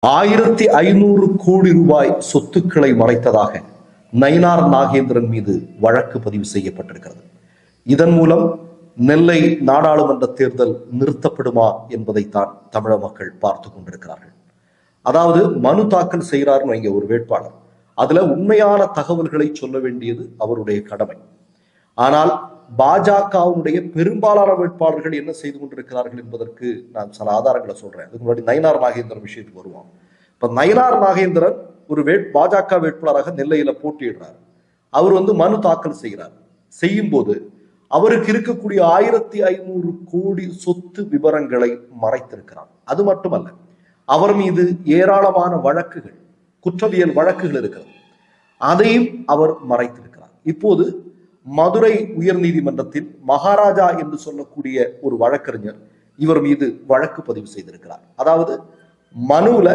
1500 கோடி ரூபாய் சொத்துக்களை மறைத்ததாக நயினார் நாகேந்திரன் மீது வழக்கு பதிவு செய்யப்பட்டிருக்கிறது. இதன் மூலம் நெல்லை நாடாளுமன்ற தேர்தல் நிறுத்தப்படுமா என்பதைத்தான் தமிழக மக்கள் பார்த்து கொண்டிருக்கிறார்கள். அதாவது மனு தாக்கல் செய்கிறார் இங்க ஒரு வேட்பாளர், அதுல உண்மையான தகவல்களை சொல்ல வேண்டியது அவருடைய கடமை. ஆனால் பாஜகவுடைய பெரும்பாலான வேட்பாளர்கள் என்ன செய்து கொண்டிருக்கிறார்கள் என்பதற்கு நான் சில ஆதாரங்களை சொல்றேன். அதுக்கு முன்னாடி நயினார் நாகேந்திரன் விஷயத்துக்கு வருவோம். இப்ப நயினார் நாகேந்திரன் ஒரு பாஜக வேட்பாளராக நெல்லையில போட்டியிடுறார். அவர் மனு தாக்கல் செய்கிறார். செய்யும் போது அவருக்கு இருக்கக்கூடிய 1500 கோடி சொத்து விவரங்களை மறைத்திருக்கிறார். அது மட்டுமல்ல, அவர் மீது ஏராளமான வழக்குகள், குற்றவியல் வழக்குகள் இருக்கிறது, அதையும் அவர் மறைத்திருக்கிறார். இப்போது மதுரை உயர் நீதிமன்றத்தில் மகாராஜா என்று சொல்லக்கூடிய ஒரு வழக்கறிஞர் இவர் மீது வழக்கு பதிவு செய்திருக்கிறார். அதாவது மனுல